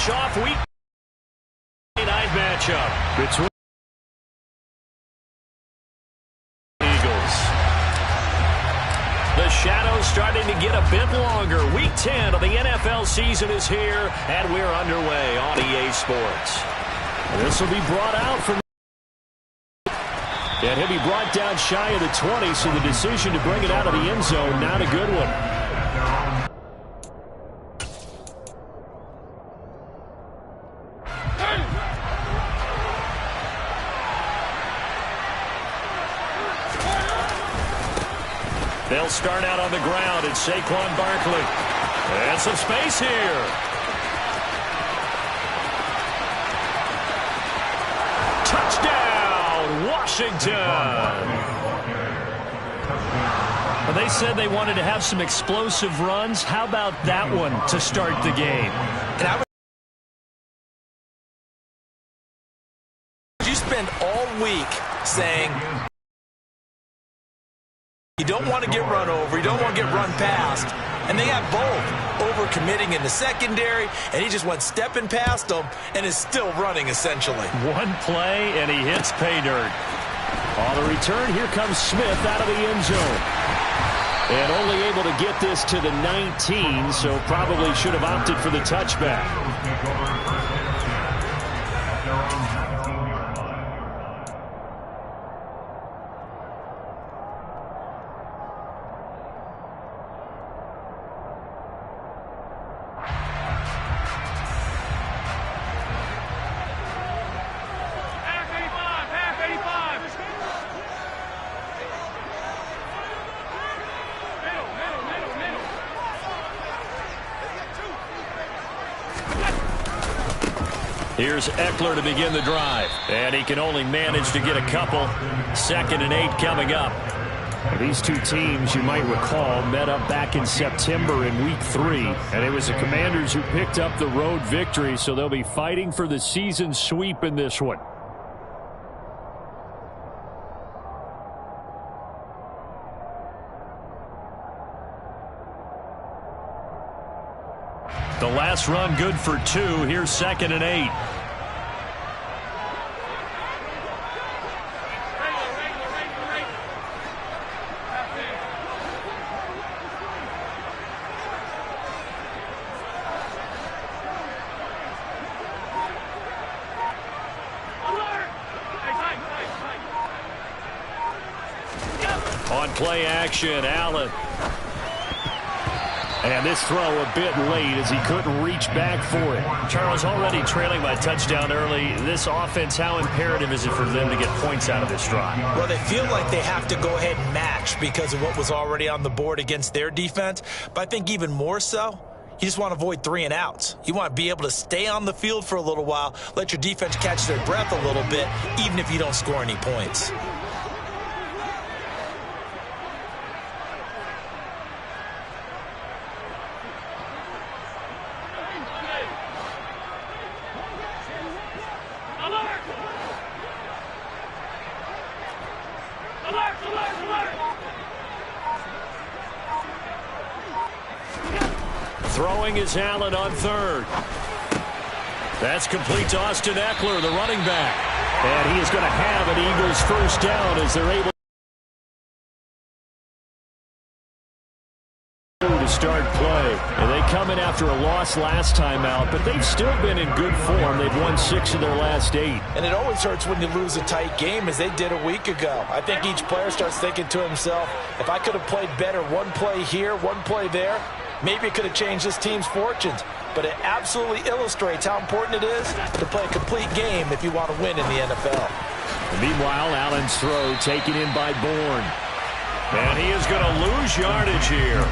finish off week night matchup between Eagles. The shadows starting to get a bit longer. Week 10 of the NFL season is here, and we're underway on EA Sports. This will be brought out from... And he'll be brought down shy of the 20, so the decision to bring it out of the end zone, not a good one. They'll start out on the ground, and Saquon Barkley. And some space here. Touchdown, Washington. Well, they said they wanted to have some explosive runs. How about that one to start the game? And you spend all week saying you don't want to get run over, you don't want to get run past, and they have both. Over-committing in the secondary, and he just went stepping past them and is still running, essentially. One play, and he hits pay dirt. On the return, here comes Smith out of the end zone. And only able to get this to the 19, so probably should have opted for the touchback. Here's Eckler to begin the drive. And he can only manage to get a couple. 2nd and 8 coming up. These two teams, you might recall, met up back in September in Week 3. And it was the Commanders who picked up the road victory, so they'll be fighting for the season sweep in this one. The last run good for 2. Here's 2nd and 8. On play action, Allen. And this throw a bit late as he couldn't reach back for it. Charles, already trailing by touchdown early. This offense, how imperative is it for them to get points out of this drive? Well, they feel like they have to go ahead and match because of what was already on the board against their defense. But I think even more so, you just want to avoid 3 and outs. You want to be able to stay on the field for a little while, let your defense catch their breath a little bit, even if you don't score any points. Throwing is Allen on 3rd. That's complete to Austin Eckler, the running back. And he is going to have an Eagles first down as they're able to start play. And they come in after a loss last time out, but they've still been in good form. They've won 6 of their last 8. And it always hurts when you lose a tight game, as they did a week ago. I think each player starts thinking to himself, if I could have played better one play here, one play there, maybe it could have changed this team's fortunes. But it absolutely illustrates how important it is to play a complete game if you want to win in the NFL. Meanwhile, Allen's throw taken in by Bourne. And he is going to lose yardage here.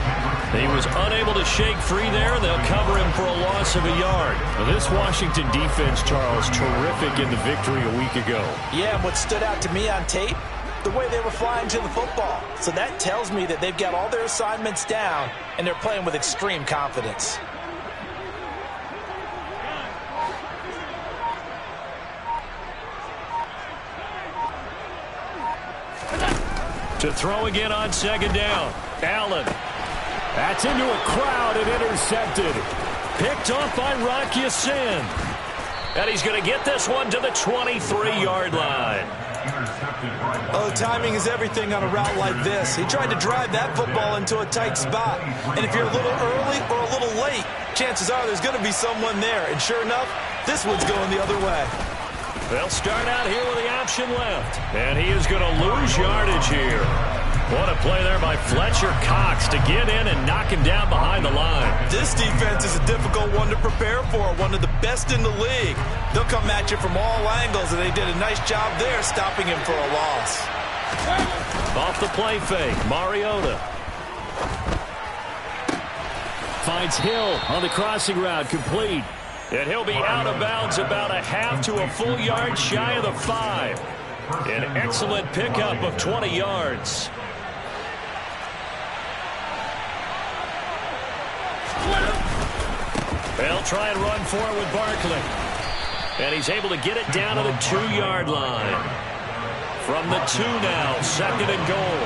He was unable to shake free there. They'll cover him for a loss of a yard. Now, this Washington defense, Charles, terrific in the victory a week ago. Yeah, and what stood out to me on tape, the way they were flying to the football. So that tells me that they've got all their assignments down, and they're playing with extreme confidence. To throw again on 2nd down. Allen. That's into a crowd and intercepted. picked off by Rock Ya-Sin. And he's going to get this one to the 23-yard line. Oh, timing is everything on a route like this. He tried to drive that football into a tight spot. And if you're a little early or a little late, chances are there's going to be someone there. And sure enough, this one's going the other way. They'll start out here with the option left. And he is going to lose yardage here. What a play there by Fletcher Cox to get in and knock him down behind the line. This defense is a difficult one to prepare for, one of the best in the league. They'll come at you from all angles, and they did a nice job there stopping him for a loss. Off the play fake, Mariota. Finds Hill on the crossing route, complete. And he'll be out of bounds about a half to a full yard shy of the 5. An excellent pickup of 20 yards. They'll try and run for it with Barkley. And he's able to get it down to the 2-yard line. From the 2 now, 2nd and goal.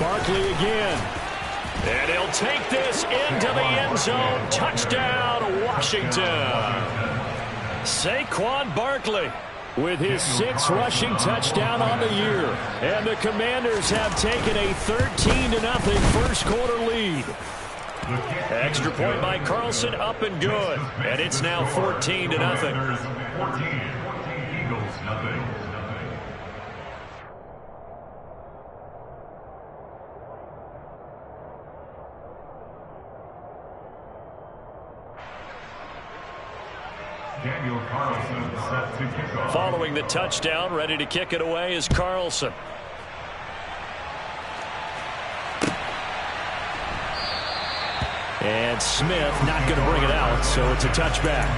Barkley again. And he'll take this into the end zone. Touchdown, Washington. Saquon Barkley with his 6th rushing touchdown on the year. And the Commanders have taken a 13-0 first quarter lead. Extra point by Carlson, up and good. And it's now 14-0. Following the touchdown, ready to kick it away is Carlson. And Smith not going to bring it out, so it's a touchback.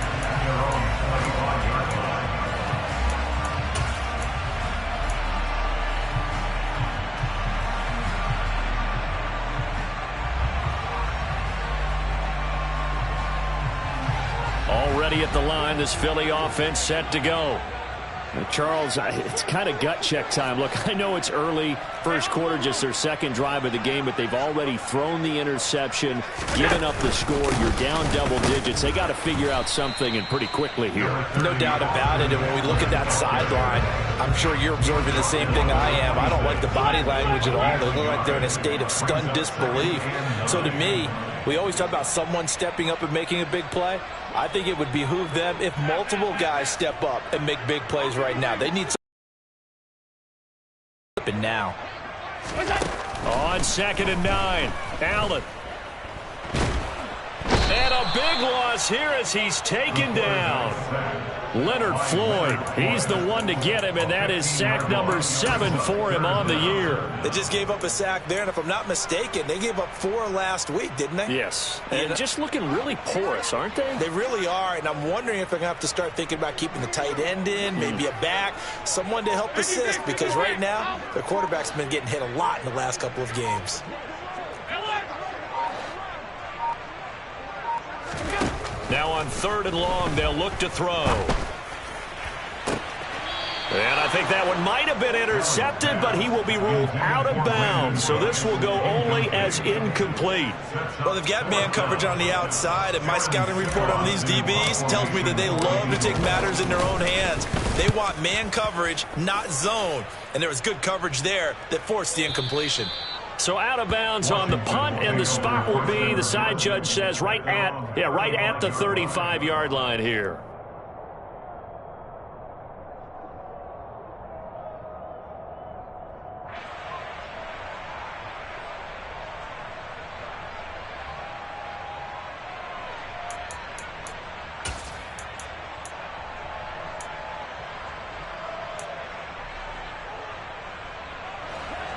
Already at the line, this Philly offense set to go. Charles, it's kind of gut check time. Look, I know it's early, first quarter, just their 2nd drive of the game, but they've already thrown the interception, given up the score. You're down double digits. They got to figure out something, and pretty quickly here. No doubt about it, and when we look at that sideline, I'm sure you're observing the same thing I am. I don't like the body language at all. They look like they're in a state of stunned disbelief. So to me, we always talk about someone stepping up and making a big play. I think it would behoove them if multiple guys step up and make big plays right now. They need something now. On 2nd and 9, Allen. And a big loss here as he's taken down. Leonard Floyd, he's the one to get him, and that is sack number 7 for him on the year. They just gave up a sack there, and if I'm not mistaken, they gave up 4 last week, didn't they? Yes, and just looking really porous, aren't they? They really are, and I'm wondering if they're going to have to start thinking about keeping the tight end in, maybe a back, someone to help assist, because right now, their quarterback's been getting hit a lot in the last couple of games. Now on 3rd and long, they'll look to throw. And I think that one might have been intercepted, but he will be ruled out of bounds. So this will go only as incomplete. Well, they've got man coverage on the outside, and my scouting report on these DBs tells me that they love to take matters in their own hands. They want man coverage, not zone. And there was good coverage there that forced the incompletion. So out of bounds on the punt, and the spot will be, the side judge says, right at the 35-yard line here.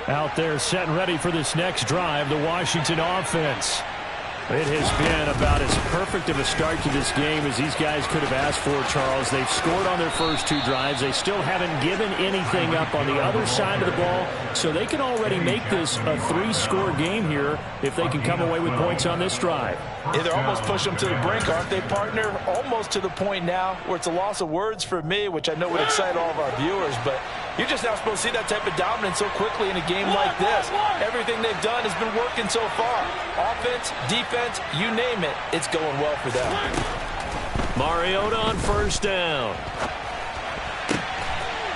Out there set and ready for this next drive, the Washington offense. It has been about as perfect of a start to this game as these guys could have asked for, Charles. They've scored on their first 2 drives. They still haven't given anything up on the other side of the ball, so they can already make this a 3-score game here if they can come away with points on this drive. Yeah, they're almost pushing them to the brink, aren't they, partner? Almost to the point now where it's a loss of words for me, which I know would excite all of our viewers, but You're just not supposed to see that type of dominance so quickly in a game like this. Everything they've done has been working so far. Offense, defense, you name it, it's going well for them. Mariota on first down.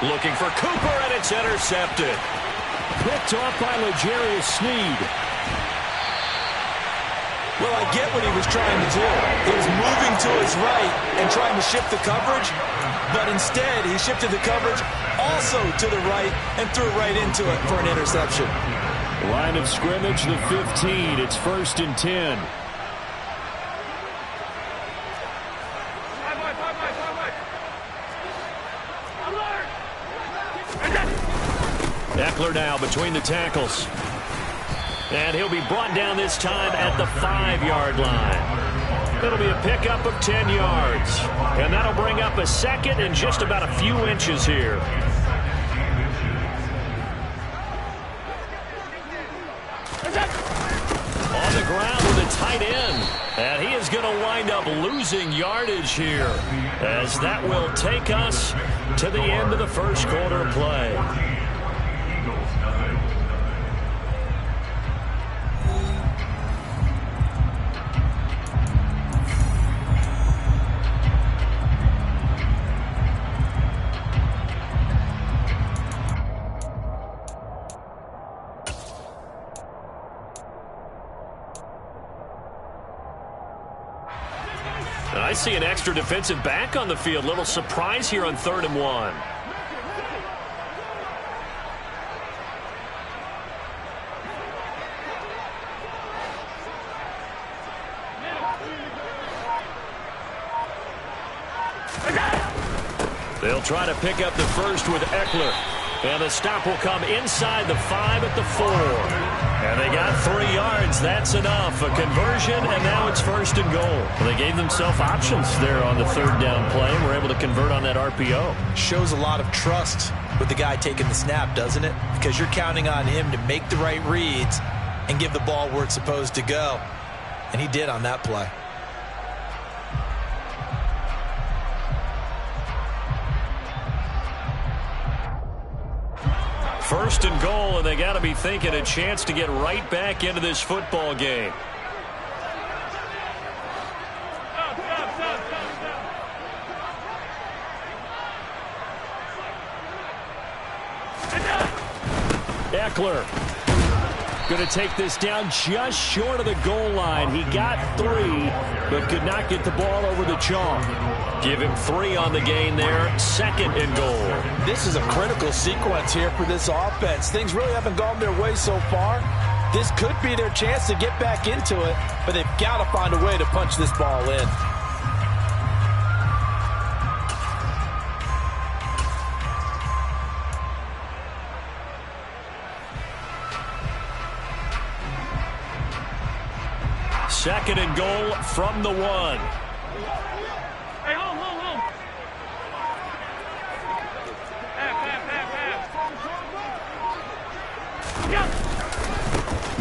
Looking for Cooper, and it's intercepted. Picked off by L'Jarius Sneed. Well, I get what he was trying to do. He was moving to his right and trying to shift the coverage, but instead he shifted the coverage also to the right and threw right into it for an interception. Line of scrimmage, the 15. It's 1st and 10. Eckler now between the tackles. And he'll be brought down this time at the 5-yard line. It'll be a pickup of 10 yards. And that'll bring up a second and just about a few inches here. On the ground with a tight end. And he is going to wind up losing yardage here, as that will take us to the end of the first quarter play. I see an extra defensive back on the field. Little surprise here on 3rd and 1. They'll try to pick up the first with Eckler. And the stop will come inside the 5 at the 4. And they got 3 yards. That's enough. A conversion, and now it's 1st and goal. Well, they gave themselves options there on the 3rd down play, and were able to convert on that RPO. Shows a lot of trust with the guy taking the snap, doesn't it? Because you're counting on him to make the right reads and give the ball where it's supposed to go. And he did on that play. First and goal, and they got to be thinking a chance to get right back into this football game. Eckler going to take this down just short of the goal line. He got 3, but could not get the ball over the chalk. Give him 3 on the gain there. 2nd and goal. This is a critical sequence here for this offense. Things really haven't gone their way so far. This could be their chance to get back into it, but they've got to find a way to punch this ball in. Second and goal from the 1. Hey, hold.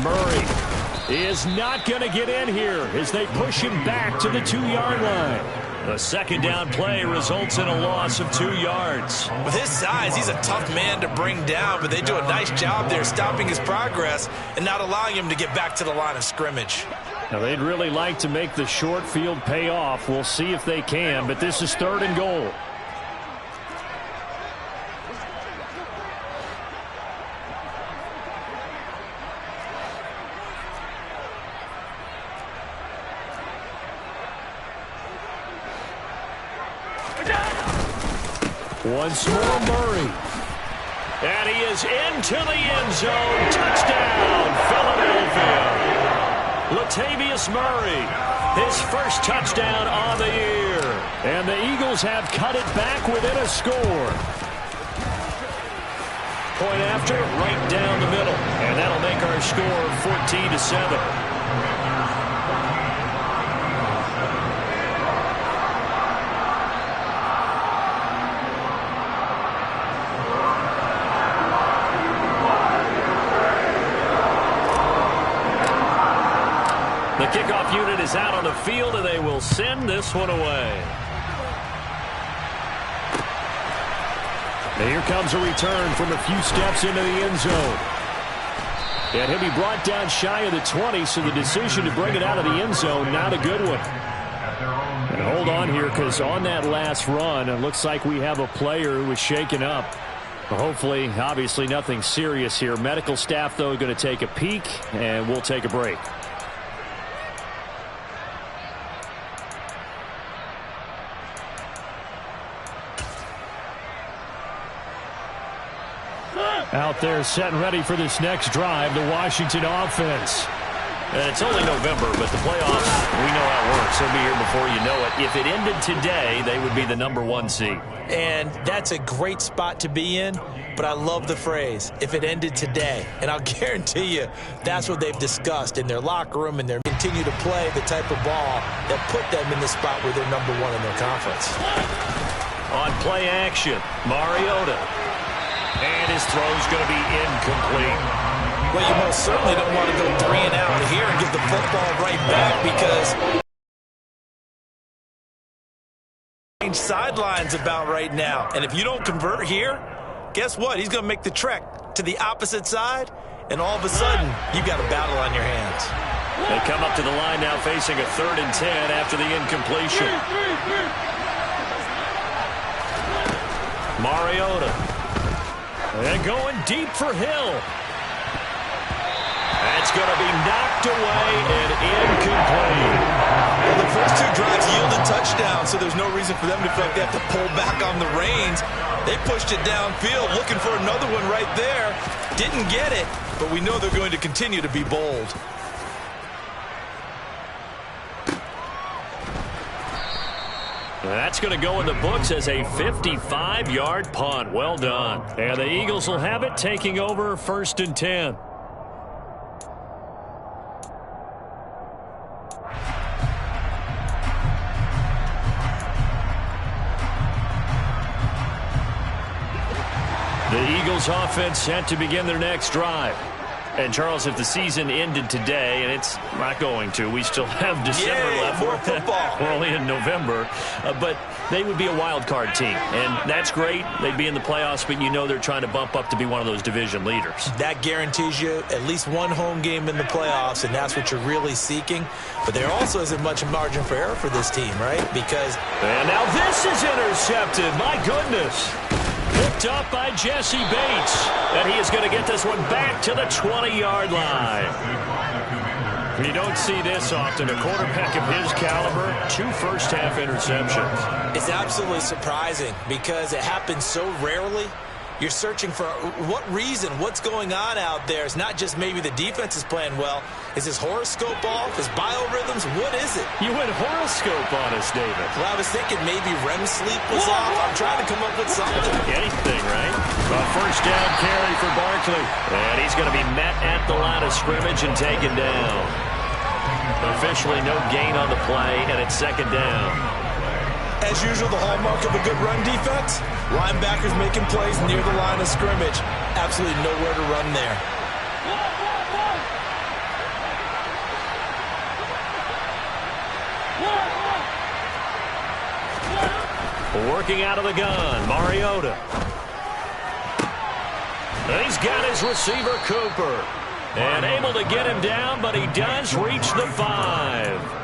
Murray is not going to get in here as they push him back to the 2-yard line. The 2nd down play results in a loss of 2 yards. With his size, he's a tough man to bring down, but they do a nice job there stopping his progress and not allowing him to get back to the line of scrimmage. Now, they'd really like to make the short field pay off. We'll see if they can, but this is 3rd and goal. Once more, Murray. And he is into the end zone. Touchdown, Philadelphia. Latavius Murray, his first touchdown on the year. And the Eagles have cut it back within a score. Point after, right down the middle. And that'll make our score 14-7. The kickoff unit is out on the field, and they will send this one away. And here comes a return from a few steps into the end zone. And he'll be brought down shy of the 20, so the decision to bring it out of the end zone, not a good one. And hold on here, because on that last run, it looks like we have a player who was shaken up. Hopefully, obviously nothing serious here. Medical staff, though, going to take a peek, and we'll take a break. Out there set and ready for this next drive, the Washington offense. And it's only November, but the playoffs, we know how it works. They'll be here before you know it. If it ended today, they would be the #1 seed. And that's a great spot to be in, but I love the phrase, if it ended today. And I'll guarantee you that's what they've discussed in their locker room, and they're continue to play the type of ball that put them in the spot where they're #1 in their conference. On play action, Mariota. And his throw's going to be incomplete. Well, you most certainly don't want to go 3 and out here and give the football right back, because sidelines about right now. And if you don't convert here, guess what? He's going to make the trek to the opposite side, and all of a sudden, you've got a battle on your hands. They come up to the line now facing a 3rd and 10 after the incompletion. Mariota. And going deep for Hill. That's going to be knocked away and incomplete. Well, the first 2 drives yielded touchdowns, so there's no reason for them to feel like they have to pull back on the reins. They pushed it downfield, looking for another one right there. Didn't get it, but we know they're going to continue to be bold. That's going to go in the books as a 55-yard punt. Well done. And the Eagles will have it, taking over 1st and 10. The Eagles offense set to begin their next drive. And, Charles, if the season ended today, and it's not going to, we still have December left. More football. We're only in November. But they would be a wild card team. And that's great. They'd be in the playoffs, but you know they're trying to bump up to be one of those division leaders. That guarantees you at least one home game in the playoffs, and that's what you're really seeking. But there also isn't much margin for error for this team, right? Because... And now this is intercepted. My goodness. Picked up by Jesse Bates. And he is going to get this one back to the 20-yard line. You don't see this often. A quarterback of his caliber, 2 first-half interceptions. It's absolutely surprising because it happens so rarely. You're searching for what reason, what's going on out there. It's not just maybe the defense is playing well. Is his horoscope off? His biorhythms? What is it? You went horoscope on us, David. Well, I was thinking maybe REM sleep was off. I'm trying to come up with something. Anything, right? A first down carry for Barkley. And he's going to be met at the line of scrimmage and taken down. Officially no gain on the play, and it's 2nd down. As usual, the hallmark of a good run defense, linebackers making plays near the line of scrimmage. Absolutely nowhere to run there. Working out of the gun, Mariota. And he's got his receiver, Cooper. And able to get him down, but he does reach the 5.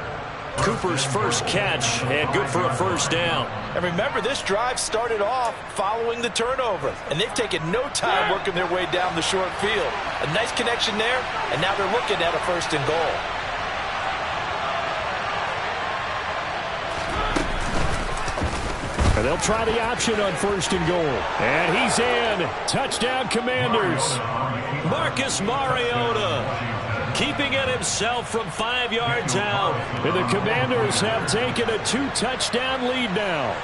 Cooper's first catch, and good for a first down. And remember, this drive started off following the turnover, and they've taken no time working their way down the short field. A nice connection there, and now they're looking at a 1st and goal. And they'll try the option on 1st and goal. And he's in. Touchdown, Commanders. Marcus Mariota keeping it himself from 5 yards out. And the Commanders have taken a 2-touchdown lead now.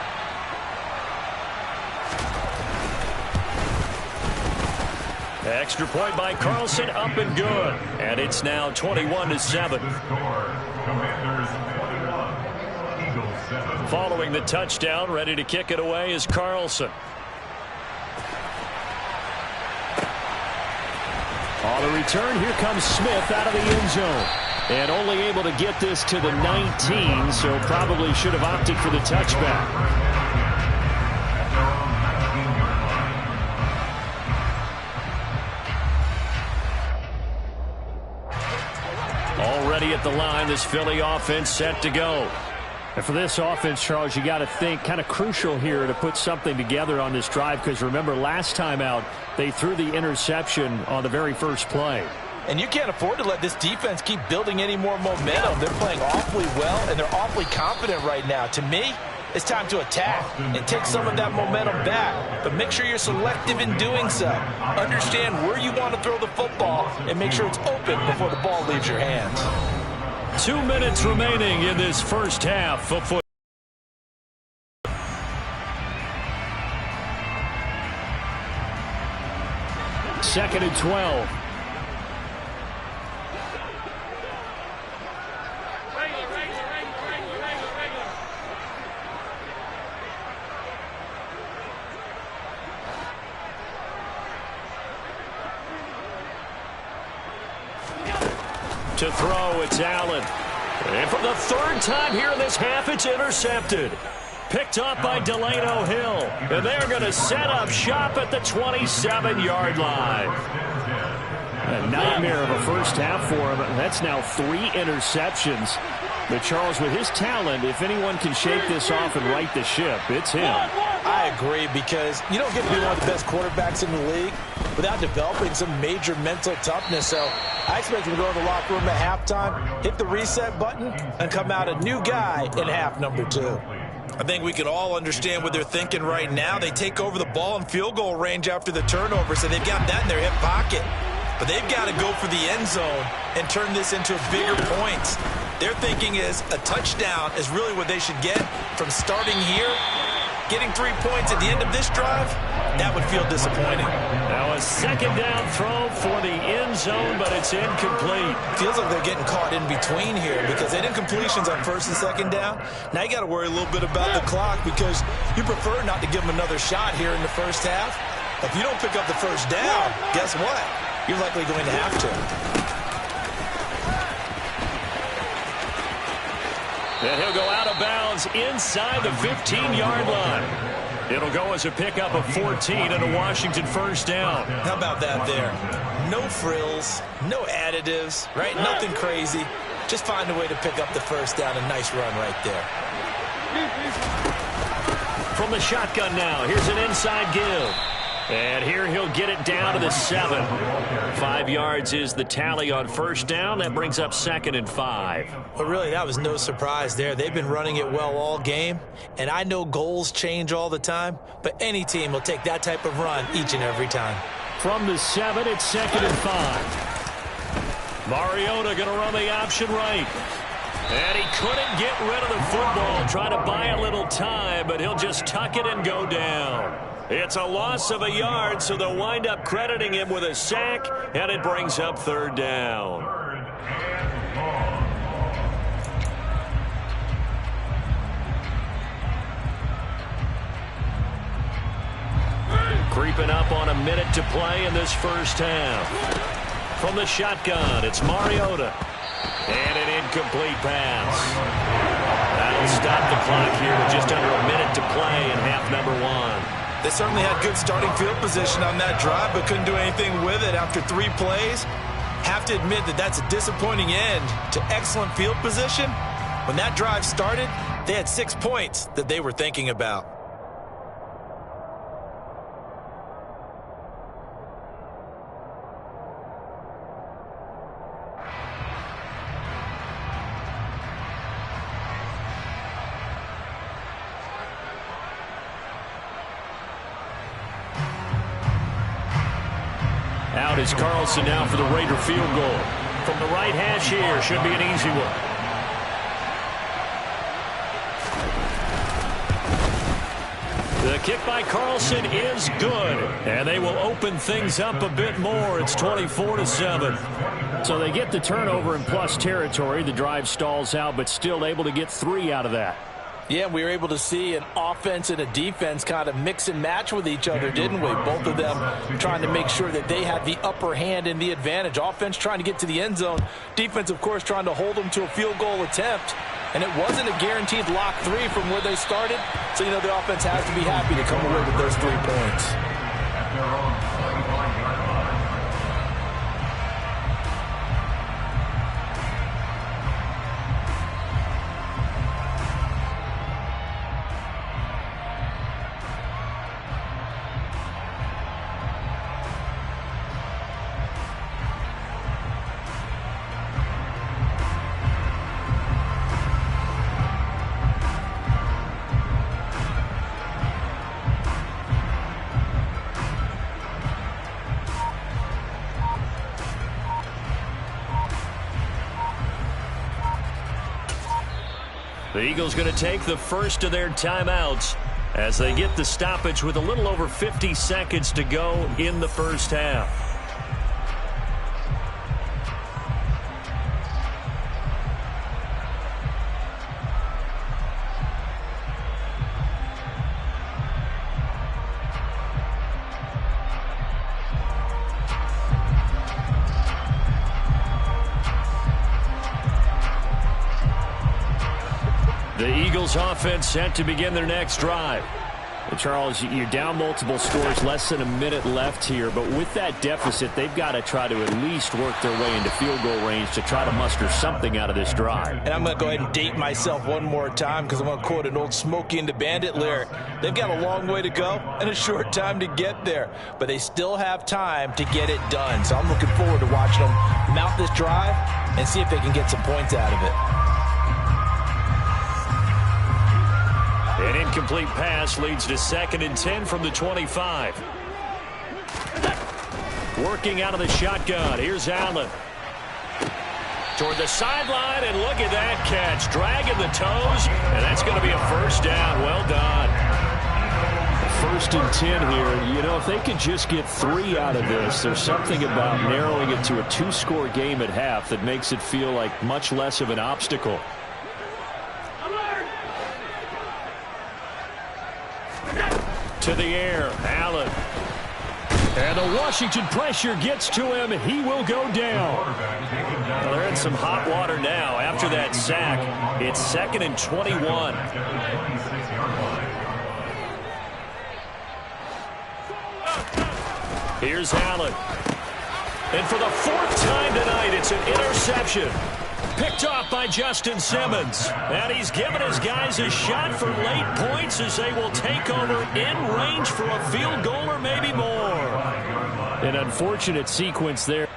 Extra point by Carlson, up and good. And it's now 21-7. Following the touchdown, ready to kick it away is Carlson. On the return, here comes Smith out of the end zone. And only able to get this to the 19, so probably should have opted for the touchback. ready at the line. This Philly offense set to go. And for this offense, Charles, you got to think kind of crucial here to put something together on this drive, because remember last time out they threw the interception on the very first play. And you can't afford to let this defense keep building any more momentum. They're playing awfully well, and they're awfully confident right now. To me, it's time to attack and take some of that momentum back. But make sure you're selective in doing so. Understand where you want to throw the football and make sure it's open before the ball leaves your hands. 2 minutes remaining in this first half of football. Second and 12. To throw, it's Allen. And for the third time here in this half, it's intercepted. Picked up by Delano Hill. And they're going to set up shop at the 27-yard line. A nightmare of a first half for him. That's now 3 interceptions. But Charles, with his talent, if anyone can shake this off and right the ship, it's him. I agree, because you don't get to be one of the best quarterbacks in the league without developing some major mental toughness. So I expect him to go to the locker room at halftime, hit the reset button, and come out a new guy in half number 2. I think we can all understand what they're thinking right now. They take over the ball in field goal range after the turnover, so they've got that in their hip pocket. But they've got to go for the end zone and turn this into bigger points. Their thinking is a touchdown is really what they should get from starting here. Getting 3 points at the end of this drive, that would feel disappointing. Now a second down throw for the end zone, but it's incomplete. Feels like they're getting caught in between here, because they did completions on first and second down. Now you got to worry a little bit about the clock, because you prefer not to give them another shot here in the first half. If you don't pick up the first down, guess what? You're likely going to have to. And he'll go out of bounds inside the 15-yard line. It'll go as a pickup of 14 and a Washington first down. How about that there? No frills, no additives, right? Nothing crazy. Just find a way to pick up the first down. A nice run right there. From the shotgun now, here's an inside give. And here he'll get it down to the 7. 5 yards is the tally on first down. That brings up 2nd and 5. But really, that was no surprise there. They've been running it well all game. And I know goals change all the time, but any team will take that type of run each and every time. From the 7, it's 2nd and 5. Mariota going to run the option right. And he couldn't get rid of the football. Trying to buy a little time, but he'll just tuck it and go down. It's a loss of a yard, so they'll wind up crediting him with a sack, and it brings up 3rd down. Creeping up on a minute to play in this first half. From the shotgun, it's Mariota. And an incomplete pass. That'll stop the clock here with just under a minute to play in half number 1. They certainly had good starting field position on that drive, but couldn't do anything with it after 3 plays. Have to admit that that's a disappointing end to excellent field position. When that drive started, they had 6 points that they were thinking about. Out is Carlson now for the Raider field goal. From the right hash here, should be an easy one. The kick by Carlson is good, and they will open things up a bit more. It's 24-7. So they get the turnover in plus territory. The drive stalls out, but still able to get 3 out of that. Yeah, we were able to see an offense and a defense kind of mix and match with each other, didn't we? Both of them trying to make sure that they had the upper hand and the advantage. Offense trying to get to the end zone. Defense, of course, trying to hold them to a field goal attempt. And it wasn't a guaranteed lock 3 from where they started. So, you know, the offense has to be happy to come away with those 3 points. The Eagles going to take the first of their timeouts as they get the stoppage with a little over 50 seconds to go in the first half. The Eagles offense set to begin their next drive. And Charles, you're down multiple scores, less than a minute left here, but with that deficit, they've got to try to at least work their way into field goal range to try to muster something out of this drive. And I'm going to go ahead and date myself one more time because I'm going to quote an old Smokey and the Bandit lyric. They've got a long way to go and a short time to get there, but they still have time to get it done. So I'm looking forward to watching them mount this drive and see if they can get some points out of it. An incomplete pass leads to 2nd and 10 from the 25. Working out of the shotgun. Here's Allen. Toward the sideline, and look at that catch. Dragging the toes, and that's going to be a first down. Well done. 1st and 10 here. You know, if they could just get 3 out of this, there's something about narrowing it to a 2-score game at half that makes it feel like much less of an obstacle. To the air, Allen. And the Washington pressure gets to him. He will go down. Well, they're in some hot water now after that sack. It's 2nd and 21. Here's Allen. And for the 4th time tonight, it's an interception. Picked off by Justin Simmons. And he's given his guys a shot for late points as they will take over in range for a field goal or maybe more. An unfortunate sequence there.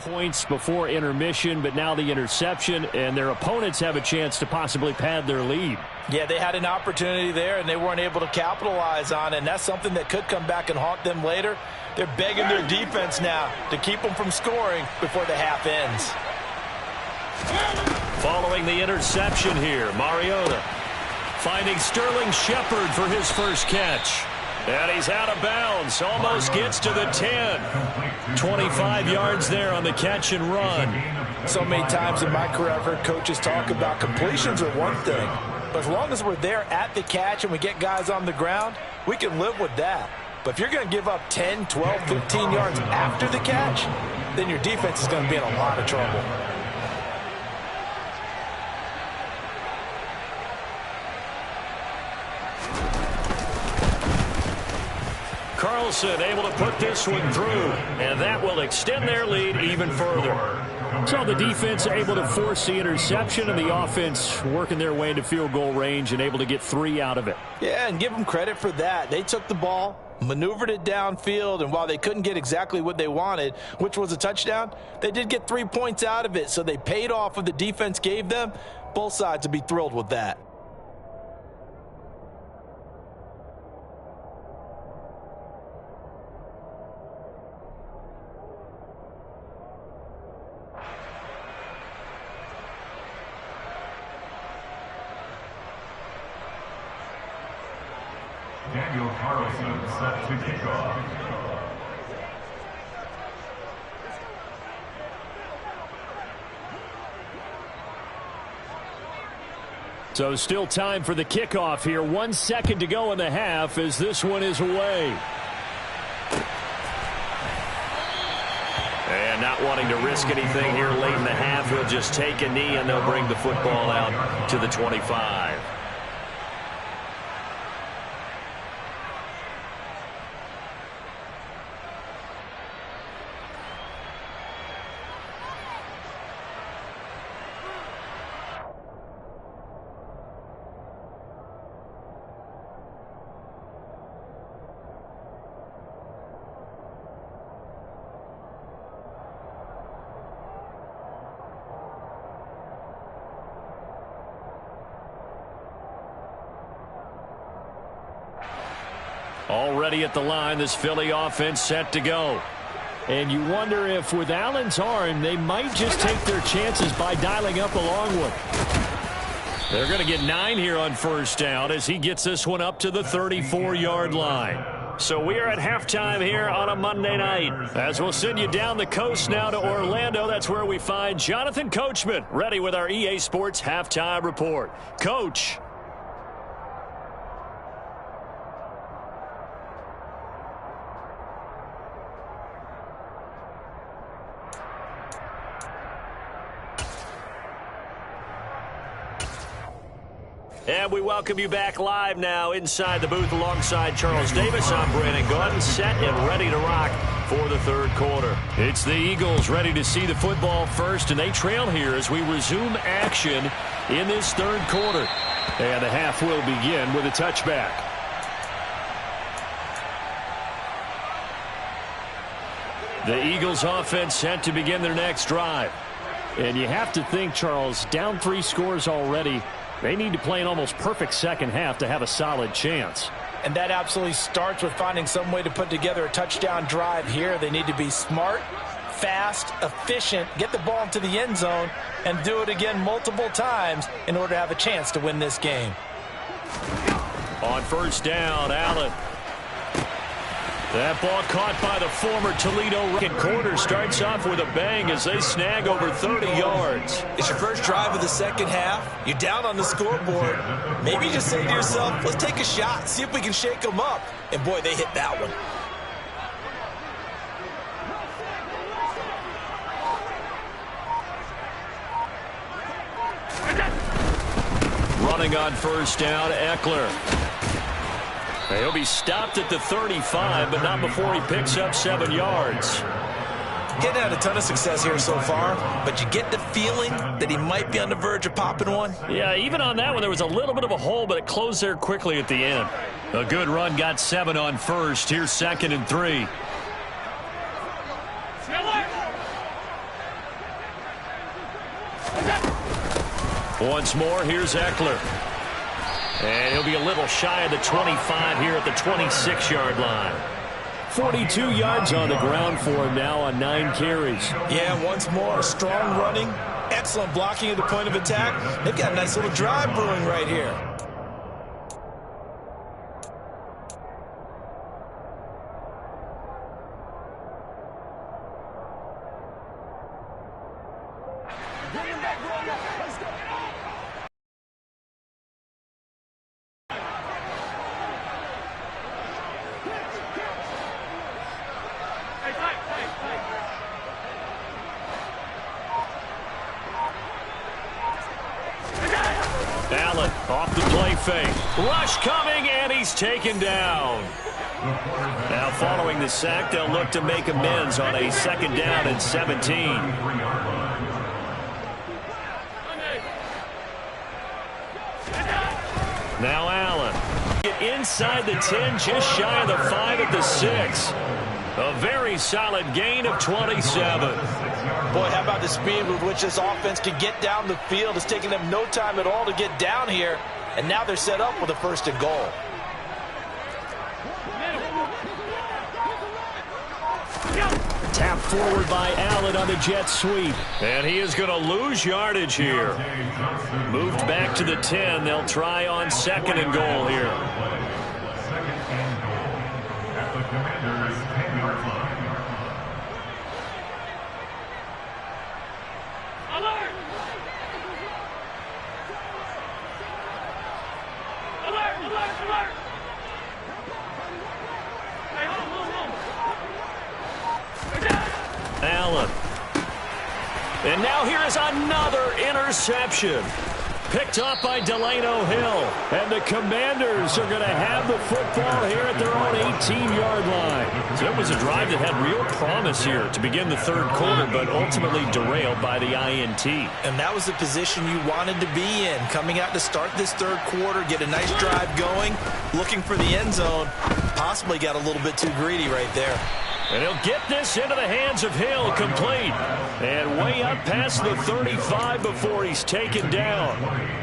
Points before intermission, but now the interception, and their opponents have a chance to possibly pad their lead. Yeah, they had an opportunity there, and they weren't able to capitalize on it, and that's something that could come back and haunt them later. They're begging their defense now to keep them from scoring before the half ends. Following the interception here, Mariota finding Sterling Shepard for his first catch. And he's out of bounds, almost gets to the 10. 25 yards there on the catch and run. So many times in my career I've heard coaches talk about completions are one thing, but as long as we're there at the catch and we get guys on the ground, we can live with that. But if you're going to give up 10, 12, 15 yards after the catch, then your defense is going to be in a lot of trouble. Carlson able to put this one through, and that will extend their lead even further. So the defense able to force the interception, and the offense working their way into field goal range and able to get 3 out of it. Yeah, and give them credit for that. They took the ball, maneuvered it downfield, and while they couldn't get exactly what they wanted, which was a touchdown, they did get 3 points out of it, so they paid off what the defense gave them. Both sides would be thrilled with that. Daniel Carlson set to kick off. So still time for the kickoff here. 1 second to go in the half as this one is away. And not wanting to risk anything here late in the half, he'll just take a knee and they'll bring the football out to the 25. Already at the line, this Philly offense set to go. And you wonder if with Allen's arm, they might just take their chances by dialing up a long one. They're going to get 9 here on first down as he gets this one up to the 34-yard line. So we are at halftime here on a Monday night. As we'll send you down the coast now to Orlando, that's where we find Jonathan Coachman ready with our EA Sports Halftime Report. Coach. And we welcome you back live now inside the booth alongside Charles Davis. I'm Brandon Gaudin, set and ready to rock for the third quarter. It's the Eagles ready to see the football first, and they trail here as we resume action in this third quarter. And the half will begin with a touchback. The Eagles offense set to begin their next drive. And you have to think, Charles, down 3 scores already. They need to play an almost perfect second half to have a solid chance. And that absolutely starts with finding some way to put together a touchdown drive here. They need to be smart, fast, efficient, get the ball into the end zone, and do it again multiple times in order to have a chance to win this game. On first down, Allen. That ball caught by the former Toledo corner starts off with a bang as they snag over 30 yards. It's your first drive of the second half. You're down on the scoreboard. Maybe you just say to yourself, let's take a shot, see if we can shake them up. And boy, they hit that one. Running on first down, Eckler. He'll be stopped at the 35, but not before he picks up 7 yards. Getting had a ton of success here so far, but you get the feeling that he might be on the verge of popping one. Yeah, even on that one, there was a little bit of a hole, but it closed there quickly at the end. A good run got 7 on first. Here's 2nd and 3. Once more, here's Eckler. And he'll be a little shy of the 25 here at the 26-yard line. 42 yards on the ground for him now on 9 carries. Yeah, once more, strong running, excellent blocking at the point of attack. They've got a nice little drive brewing right here. Allen off the play fake. Rush coming, and he's taken down. Now following the sack, they'll look to make amends on a 2nd down and 17. Now Allen. Get inside the 10, just shy of the 5 at the 6. A very solid gain of 27. Boy, how about the speed with which this offense can get down the field? It's taking them no time at all to get down here, and now they're set up with a 1st and goal. Tapped forward by Allen on the jet sweep. And he is going to lose yardage here. Moved back to the 10. They'll try on 2nd and goal here. At the Commander's 10-yard line. Alert! Alert! Alert! Alert! Hey, hold. Allen. And now here is another interception. Picked up by Delano Hill. And the Commanders are going to have the football here at their own 18-yard line. So it was a drive that had real promise here to begin the third quarter, but ultimately derailed by the INT. And that was the position you wanted to be in. Coming out to start this third quarter, get a nice drive going, looking for the end zone. Possibly got a little bit too greedy right there. And he'll get this into the hands of Hill, complete. And way up past the 35 before he's taken down.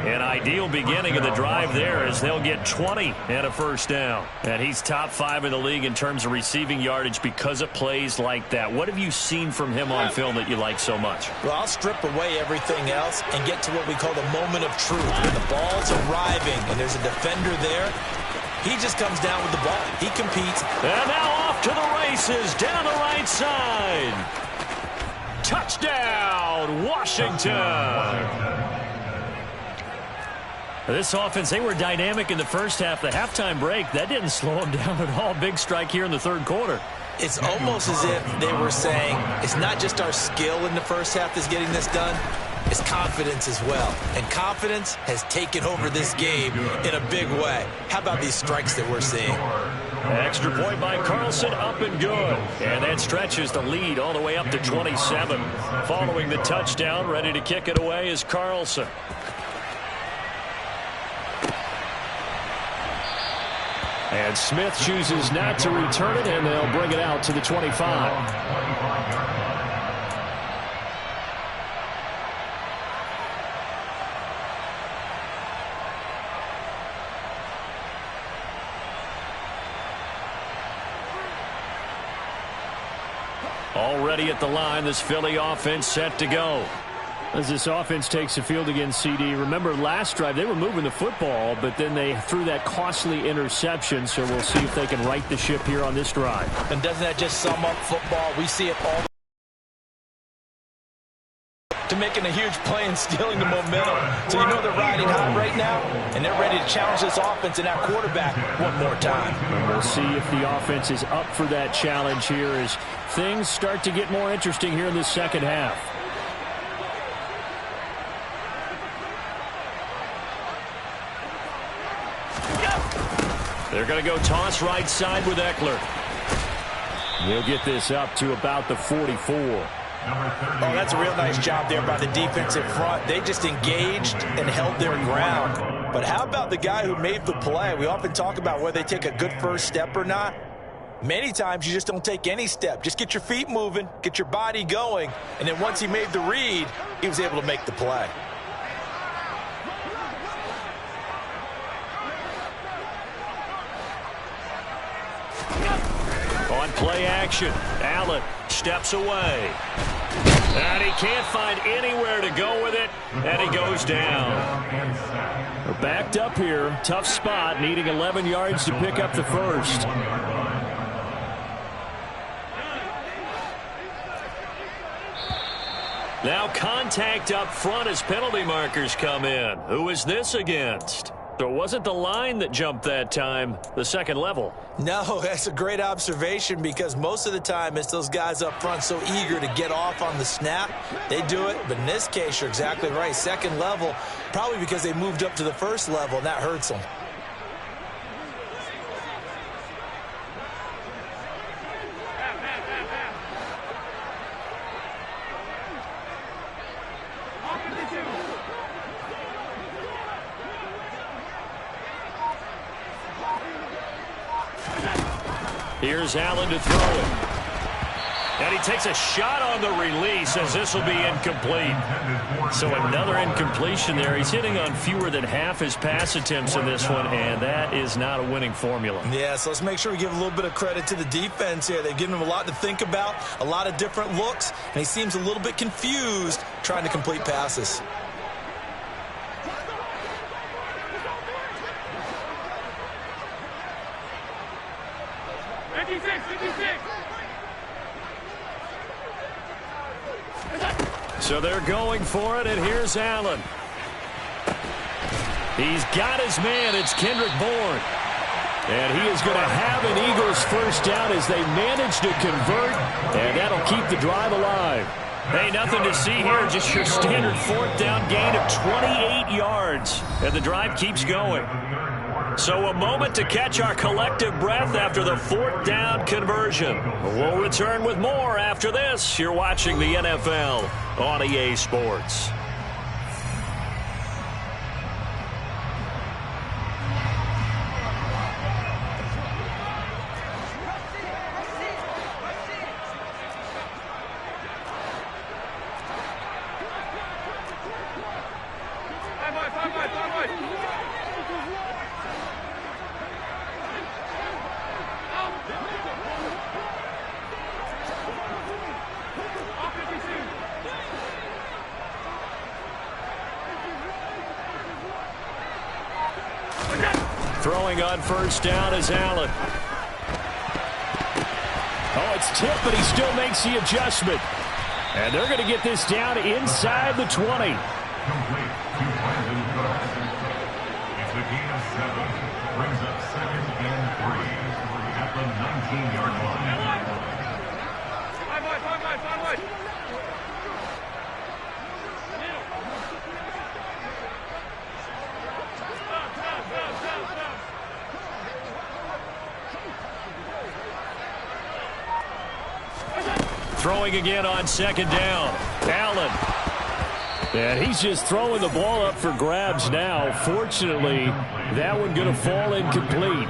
An ideal beginning of the drive there as they'll get 20 and a first down. And he's top 5 in the league in terms of receiving yardage because of plays like that. What have you seen from him on film that you like so much? Well, I'll strip away everything else and get to what we call the moment of truth. When the ball's arriving and there's a defender there, he just comes down with the ball. He competes. And now off to the races down the right side. Touchdown, Washington. This offense, they were dynamic in the first half. The halftime break, that didn't slow them down at all. Big strike here in the third quarter. It's almost as if they were saying, it's not just our skill in the first half that's getting this done. It's confidence as well. And confidence has taken over this game in a big way. How about these strikes that we're seeing? Extra point by Carlson, up and good. And that stretches the lead all the way up to 27. Following the touchdown, ready to kick it away is Carlson. And Smith chooses not to return it, and they'll bring it out to the 25. Already at the line, this Philly offense set to go. As this offense takes the field against CD, remember last drive they were moving the football, but then they threw that costly interception, so we'll see if they can right the ship here on this drive. And doesn't that just sum up football? We see it all to making a huge play and stealing the momentum. So you know they're riding high right now, and they're ready to challenge this offense and that quarterback one more time. And we'll see if the offense is up for that challenge here as things start to get more interesting here in the second half. They're going to go toss right side with Eckler. They'll get this up to about the 44. Oh, that's a real nice job there by the defensive front. They just engaged and held their ground. But how about the guy who made the play? We often talk about whether they take a good first step or not. Many times you just don't take any step. Just get your feet moving, get your body going, and then once he made the read, he was able to make the play. On play action, Allen steps away. And he can't find anywhere to go with it, and he goes down. We're backed up here, tough spot, needing 11 yards to pick up the first. Now contact up front as penalty markers come in. Who is this against? So it wasn't the line that jumped that time, the second level. No, that's a great observation because most of the time it's those guys up front so eager to get off on the snap. They do it, but in this case, you're exactly right. Second level, probably because they moved up to the first level, and that hurts them. Here's Allen to throw it. And he takes a shot on the release as this will be incomplete. So another incompletion there. He's hitting on fewer than half his pass attempts in this one, and that is not a winning formula. Yeah, so let's make sure we give a little bit of credit to the defense here. They've given him a lot to think about, a lot of different looks, and he seems a little bit confused trying to complete passes. So they're going for it, and here's Allen. He's got his man. It's Kendrick Bourne. And he is going to have an Eagles first down as they manage to convert, and that'll keep the drive alive. Hey, nothing to see here, just your standard fourth down gain of 28 yards, and the drive keeps going. So a moment to catch our collective breath after the fourth down conversion. We'll return with more after this. You're watching the NFL on EA Sports. throwing on first down is Allen. Oh, it's tipped, but he still makes the adjustment. And they're going to get this down inside the 20. Complete. 2 points and goal. It's a gain of 7. Brings up 2nd and 3 at the 19-yard line. Throwing again on 2nd down. Allen. And he's just throwing the ball up for grabs now. Fortunately, that one going to fall incomplete.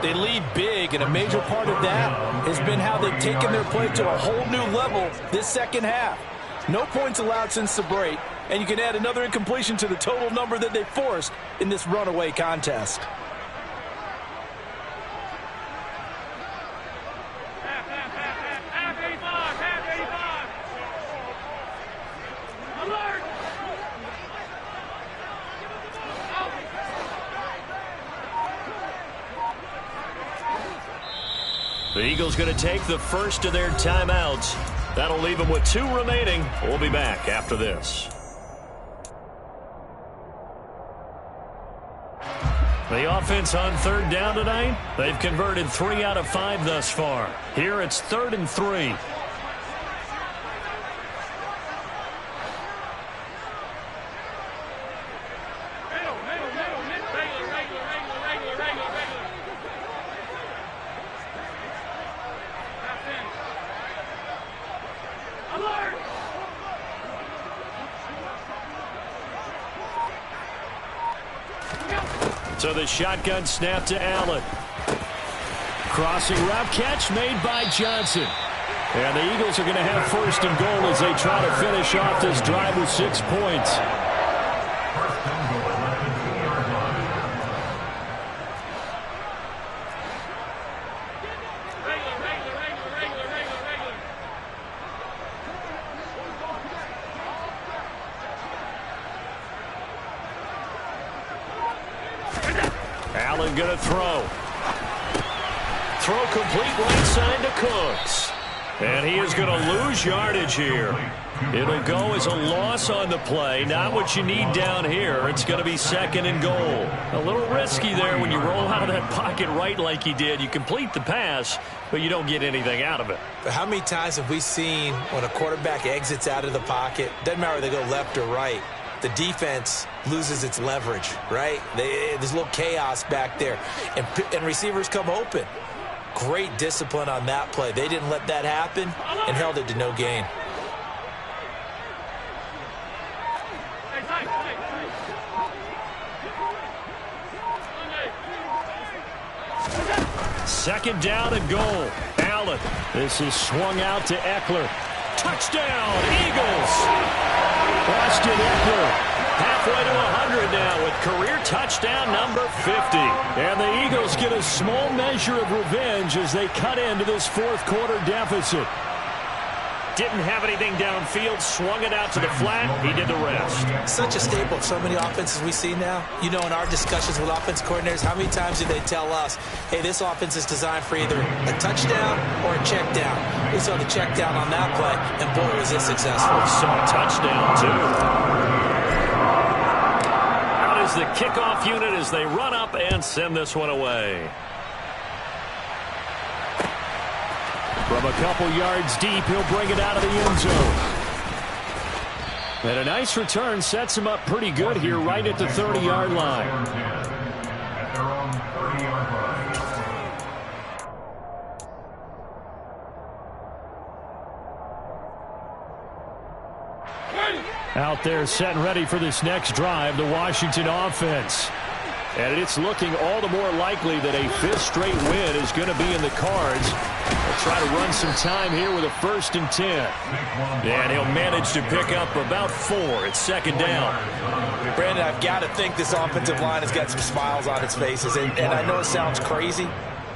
They lead big, and a major part of that has been how they've taken their play to a whole new level this second half. No points allowed since the break, and you can add another incompletion to the total number that they forced in this runaway contest. The Eagles going to take the first of their timeouts. That'll leave them with 2 remaining. We'll be back after this. The offense on 3rd down tonight, they've converted 3 out of 5 thus far. Here it's 3rd and 3. So the shotgun snap to Allen. Crossing route catch made by Johnson. And the Eagles are going to have 1st and goal as they try to finish off this drive with 6 points. Allen going to throw. Throw complete right side to Cooks. And he is going to lose yardage here. It'll go as a loss on the play. Not what you need down here. It's going to be 2nd and goal. A little risky there when you roll out of that pocket right like he did. You complete the pass, but you don't get anything out of it. But how many times have we seen when a quarterback exits out of the pocket, doesn't matter whether they go left or right, the defense loses its leverage, right? There's a little chaos back there, and receivers come open. Great discipline on that play. They didn't let that happen and held it to no gain. Second down and goal. Allen. This is swung out to Eckler. Touchdown, Eagles. Austin Eckler halfway to 100 now with career touchdown number 50. And the Eagles get a small measure of revenge as they cut into this 4th quarter deficit. Didn't have anything downfield, swung it out to the flat. He did the rest. Such a staple of so many offenses we see now. You know, in our discussions with offense coordinators, how many times do they tell us, hey, this offense is designed for either a touchdown or a check down. We saw the check down on that play, and boy, was it successful. Saw a touchdown, too. Out is the kickoff unit as they run up and send this one away. From a couple yards deep, he'll bring it out of the end zone. And a nice return sets him up pretty good here right at the 30-yard line. At their own 30-yard line. Out there set and ready for this next drive, the Washington offense. And it's looking all the more likely that a 5th straight win is going to be in the cards. They'll try to run some time here with a 1st and 10. And he'll manage to pick up about 4. It's 2nd down. Brandon, I've got to think this offensive line has got some smiles on its faces. And I know it sounds crazy,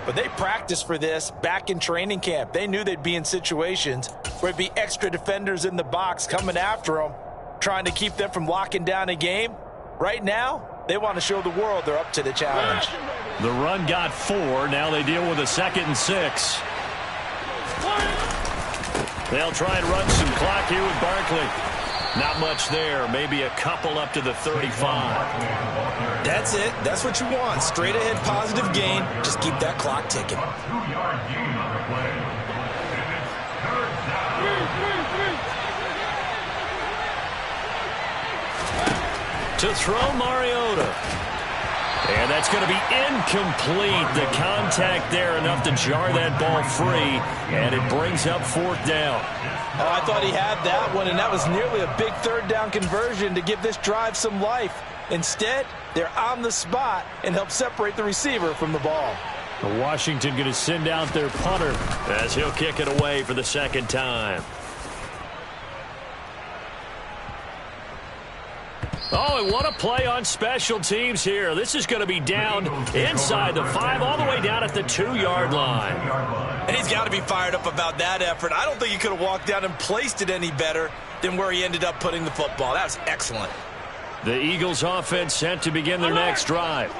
but they practiced for this back in training camp. They knew they'd be in situations where it'd be extra defenders in the box coming after them, trying to keep them from locking down a game. Right now, they want to show the world they're up to the challenge. The run got 4. Now they deal with a 2nd and 6. They'll try and run some clock here with Barkley. Not much there. Maybe a couple up to the 35. That's it. That's what you want. Straight ahead positive gain. Just keep that clock ticking. 2-yard gain on the play. And it's 3rd down. To throw Mariota. And that's going to be incomplete. The contact there enough to jar that ball free. And it brings up 4th down. Oh, I thought he had that one, and that was nearly a big 3rd down conversion to give this drive some life. Instead, they're on the spot and help separate the receiver from the ball. Washington going to send out their punter as he'll kick it away for the 2nd time. Oh, and what a play on special teams here. This is going to be down inside the 5, all the way down at the 2-yard line. And he's got to be fired up about that effort. I don't think he could have walked down and placed it any better than where he ended up putting the football. That was excellent. The Eagles offense set to begin their next drive.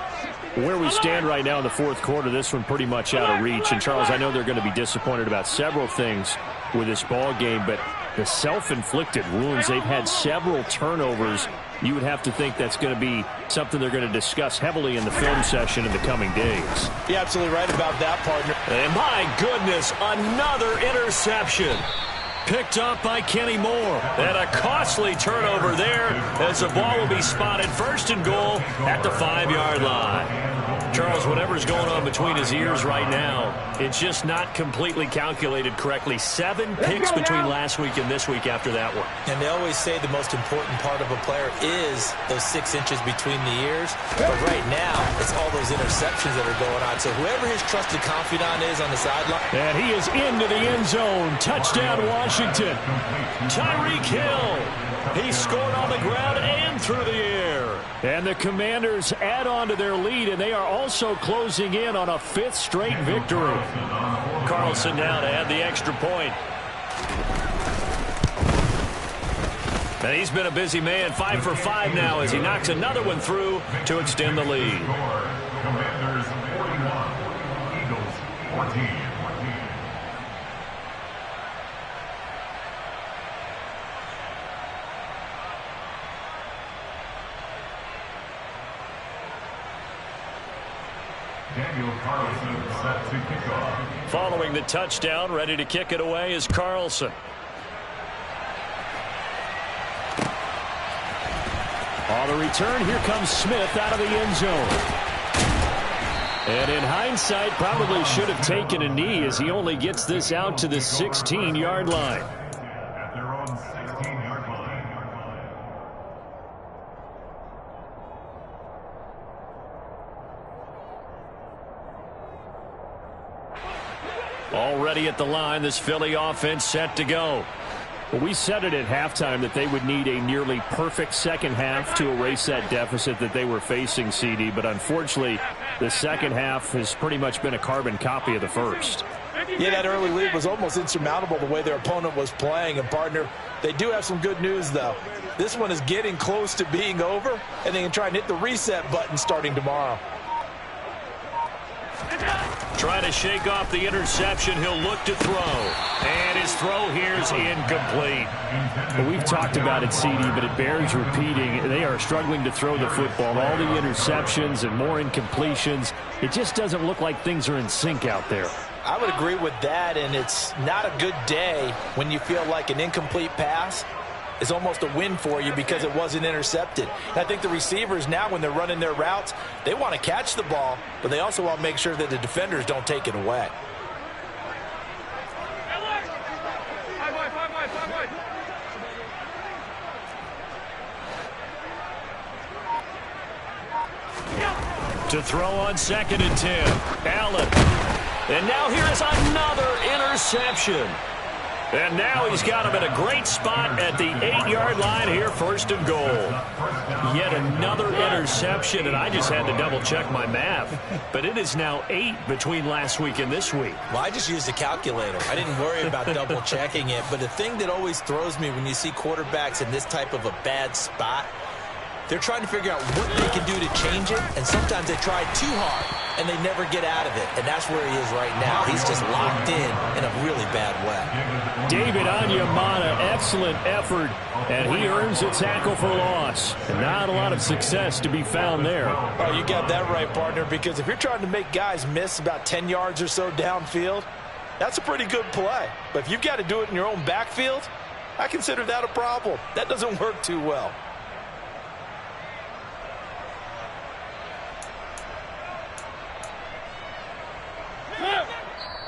Where we stand right now in the 4th quarter, this one pretty much out of reach. And, Charles, I know they're going to be disappointed about several things with this ball game, but the self-inflicted wounds, they've had several turnovers. You would have to think that's going to be something they're going to discuss heavily in the film session in the coming days. You're absolutely right about that, partner. And my goodness, another interception. Picked up by Kenny Moore. And a costly turnover there as the ball will be spotted 1st and goal at the 5-yard line. Charles, whatever's going on between his ears right now, it's just not completely calculated correctly. 7 picks between last week and this week after that one. And they always say the most important part of a player is those 6 inches between the ears. But right now, it's all those interceptions that are going on. So whoever his trusted confidant is on the sideline. And he is into the end zone. Touchdown, Washington. Tyreek Hill. He scored on the ground and through the air. And the Commanders add on to their lead, and they are also closing in on a 5th straight victory. Carlson now to add the extra point. And he's been a busy man, 5 for 5 now as he knocks another one through to extend the lead. Commanders 41, Eagles 14. Daniel Carlson set to kick off. Following the touchdown, ready to kick it away is Carlson. On the return, here comes Smith out of the end zone. And in hindsight, probably should have taken a knee as he only gets this out to the 16-yard line. At their own 16-yard line. Already at the line, this Philly offense set to go. Well, we said it at halftime that they would need a nearly perfect second half to erase that deficit that they were facing, CD. But unfortunately, the second half has pretty much been a carbon copy of the first. Yeah, that early lead was almost insurmountable the way their opponent was playing. And, partner, they do have some good news, though. This one is getting close to being over, and they can try and hit the reset button starting tomorrow. Trying to shake off the interception. He'll look to throw. And his throw here is incomplete. Well, we've talked about it, CD, but it bears repeating. They are struggling to throw the football. All the interceptions and more incompletions. It just doesn't look like things are in sync out there. I would agree with that, and it's not a good day when you feel like an incomplete pass is almost a win for you because it wasn't intercepted. And I think the receivers now, when they're running their routes, they want to catch the ball, but they also want to make sure that the defenders don't take it away. To throw on 2nd and 10. Allen. And now here is another interception. And now he's got him at a great spot at the 8-yard line here, 1st and goal. Yet another interception, and I just had to double-check my math. But it is now 8 between last week and this week. Well, I just used a calculator. I didn't worry about double-checking it. But the thing that always throws me when you see quarterbacks in this type of a bad spot, they're trying to figure out what they can do to change it, and sometimes they try too hard. and they never get out of it. And that's where he is right now. He's just locked in a really bad way. David Onyemata, excellent effort, and he earns a tackle for loss. And not a lot of success to be found there. Oh, you got that right, partner, because if you're trying to make guys miss about 10 yards or so downfield, that's a pretty good play. But if you've got to do it in your own backfield, I consider that a problem. That doesn't work too well.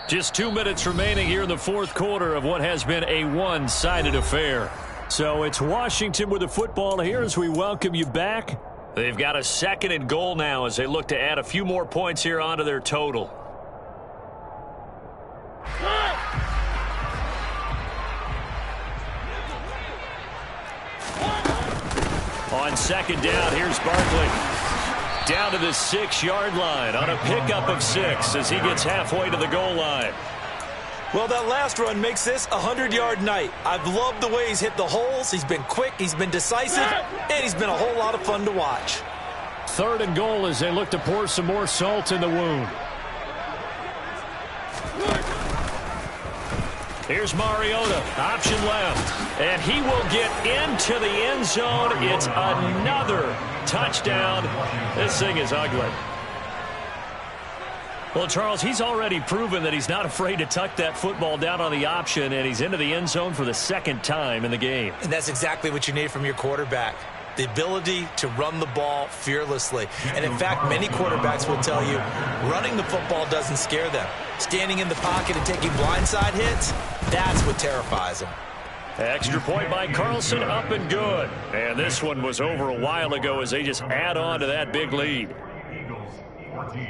Just 2 minutes remaining here in the fourth quarter of what has been a one-sided affair. So it's Washington with the football here as we welcome you back. They've got a 2nd and goal now as they look to add a few more points here onto their total. On 2nd down, here's Barkley. Down to the 6-yard line on a pickup of 6 as he gets halfway to the goal line. Well, that last run makes this a 100-yard night. I've loved the way he's hit the holes. He's been quick, he's been decisive, and he's been a whole lot of fun to watch. 3rd and goal as they look to pour some more salt in the wound. Here's Mariota, option left, and he will get into the end zone. It's another touchdown. This thing is ugly. Well, Charles, he's already proven that he's not afraid to tuck that football down on the option, and he's into the end zone for the 2nd time in the game. And that's exactly what you need from your quarterback. The ability to run the ball fearlessly. And in fact, many quarterbacks will tell you running the football doesn't scare them. Standing in the pocket and taking blindside hits, that's what terrifies them. Extra point by Carlson, up and good. And this one was over a while ago as they just add on to that big lead. Eagles 14.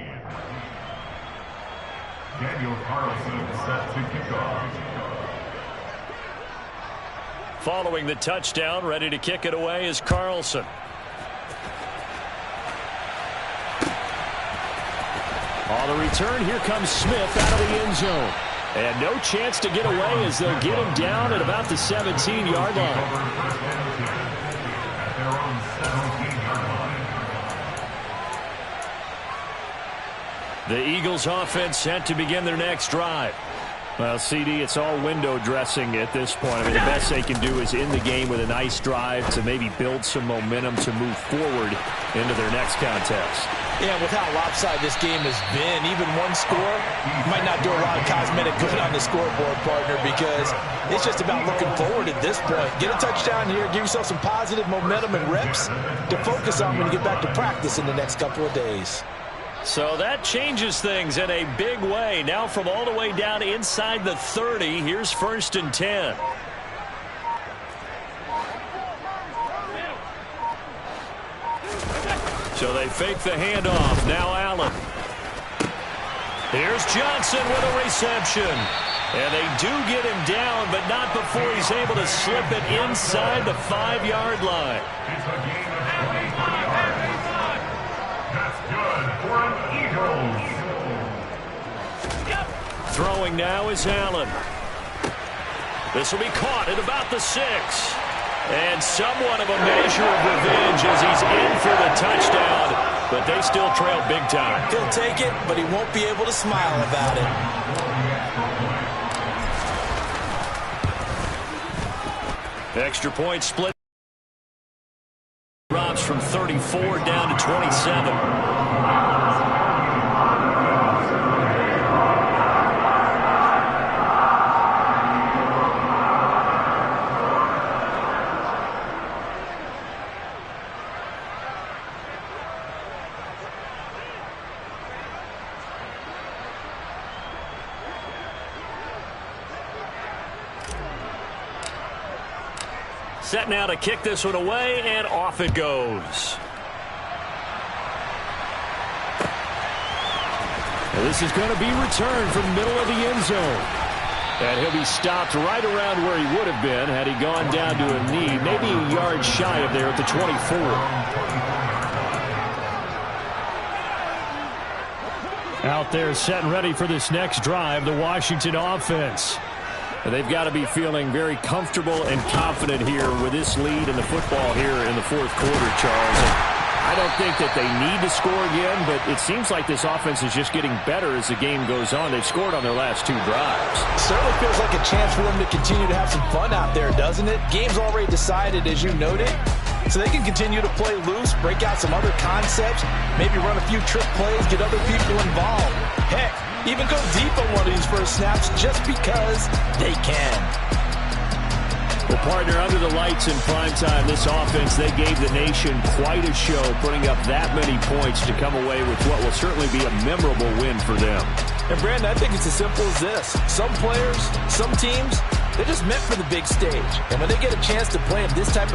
Daniel Carlson set to kick off. Following the touchdown, ready to kick it away is Carlson. On the return, here comes Smith out of the end zone. And no chance to get away as they'll get him down at about the 17-yard line. The Eagles offense set to begin their next drive. Well, CD, it's all window dressing at this point. I mean, the best they can do is end the game with a nice drive to maybe build some momentum to move forward into their next contest. Yeah, with how lopsided this game has been, even one score might not do a lot of cosmetic good on the scoreboard, partner, because it's just about looking forward at this point. Get a touchdown here, give yourself some positive momentum and reps to focus on when you get back to practice in the next couple of days. So that changes things in a big way. Now from all the way down inside the 30, here's 1st and 10. So they fake the handoff. Now Allen. Here's Johnson with a reception. And they do get him down, but not before he's able to slip it inside the 5-yard line. It's a gain of 25. That's good for an Eagles. Throwing now is Allen. This will be caught at about the 6. And somewhat of a measure of revenge as he's in for the touchdown, but they still trail big time. He'll take it, but he won't be able to smile about it. Extra point split. Drops from 34 down to 27. Set now to kick this one away, and off it goes. Now this is going to be returned from the middle of the end zone. And he'll be stopped right around where he would have been had he gone down to a knee, maybe a yard shy of there at the 24. Out there set and ready for this next drive, the Washington offense. They've got to be feeling very comfortable and confident here with this lead in the football here in the fourth quarter, Charles. And I don't think that they need to score again, but it seems like this offense is just getting better as the game goes on. They've scored on their last 2 drives. Certainly feels like a chance for them to continue to have some fun out there, doesn't it? Game's already decided, as you noted, so they can continue to play loose, break out some other concepts, maybe run a few trick plays, get other people involved. Heck, even go deep on one of these first snaps just because they can. Well, partner, under the lights in primetime, this offense, they gave the nation quite a show, putting up that many points to come away with what will certainly be a memorable win for them. And, Brandon, I think it's as simple as this. Some players, some teams, they're just meant for the big stage. And when they get a chance to play in this type of